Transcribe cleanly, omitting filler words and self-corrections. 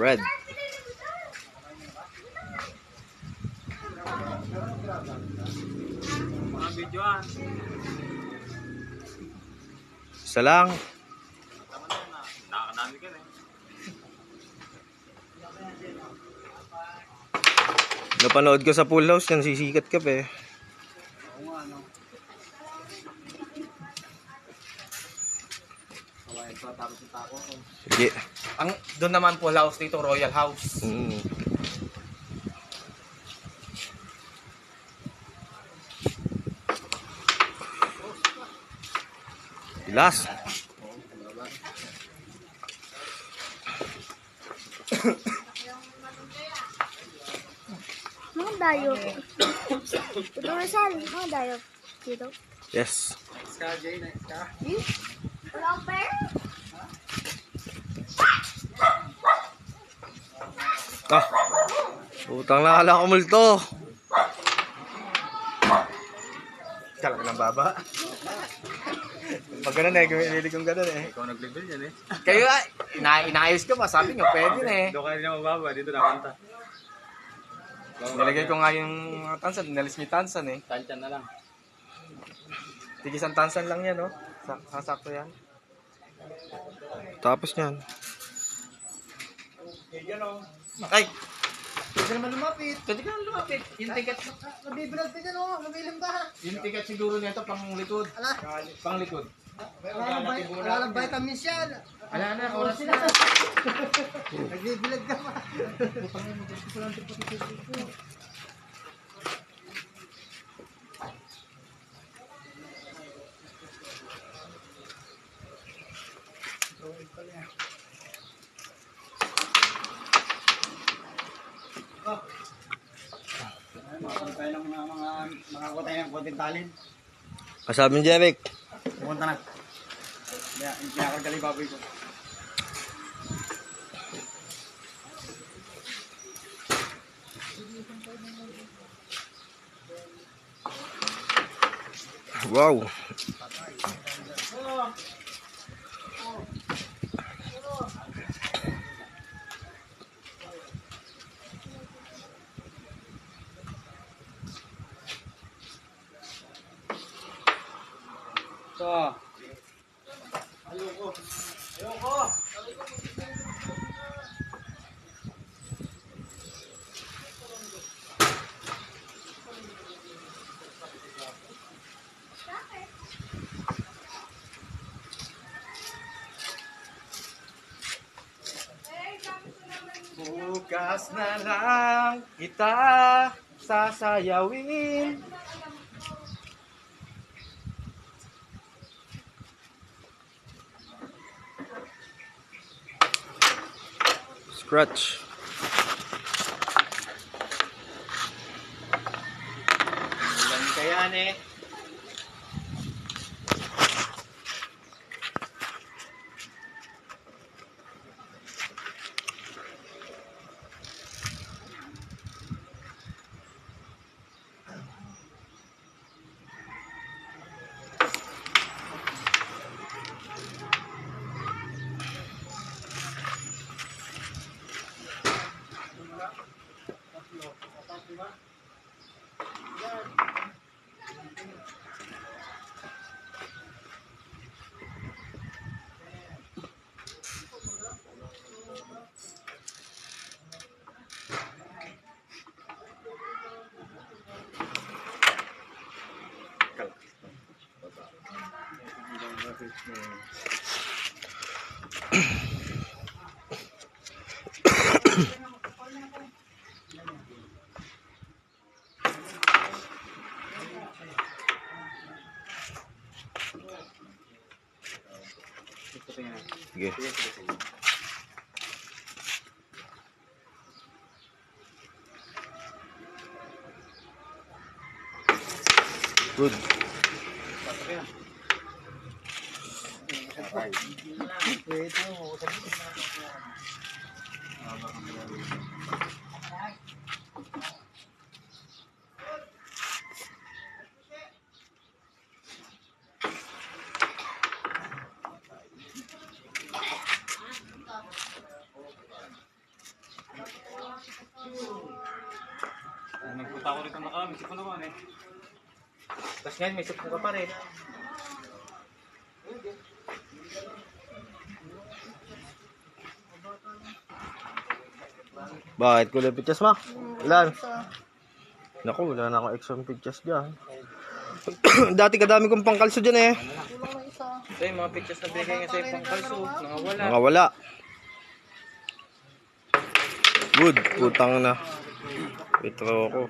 Red. Mga videoan. Isa lang. Tama na yun, nakakanami ka na eh. Napanood ko sa Full House yan, sisikat ka pa eh. Oo nga, no. Kawain pa, tapos yung tako ko. Sige. Doon naman Full House dito, Royal House. Last. Mga dayo. Tudurusan, mga dayo. Dito. Yes. Next ka, Jay, next ka. Wala akong pera. Ah. Utang na kala ko multo. Kala ng baba. Pag ganun eh, gumililig kong ganun eh. Ikaw nag-level yan eh. Kayo inaayos ka pa, sabi nyo, pwede na eh. Doon kayo na mababa, dito nakanta. Nilagay ko nga yung tansan, nalis may tansan eh. Tansyan na lang. Tigisang tansan lang yan, no? Sasakto yan. Tapos niyan. Ay! Pwede naman lumapit. Pwede ka lumapit. Yung ticket, Nabibilag ka dyan o, nabilim ka. yung ticket siguro nito pang likod. Ala, Pang likod. wala lang vitamins yan. Ala na, oras na. Nagbibilag ka pa. Makakuha tayo ng makakuha tayo ng konting talin. Kasabi ni Jeric. Pumunta na. Kaya, yung pinakagali baboy ko. Wow. So, Bukas na lang kita sasayawin. Scratch. Ilan kaya eh? Sige. Good. Punta ko rito na kami. Siko naman eh. Tapos ngayon may suka ka pa rin. Bakit kulay pichas ma? Ilan? So, Naku, wala na akong extra pichas dyan. Dati kadami kong pangkalso dyan eh. kulang na isa. Ito yung mga pictures na binigay nga sa'yo pang kalso. Nangawala. Mga wala. Good, putang na. Petro ko.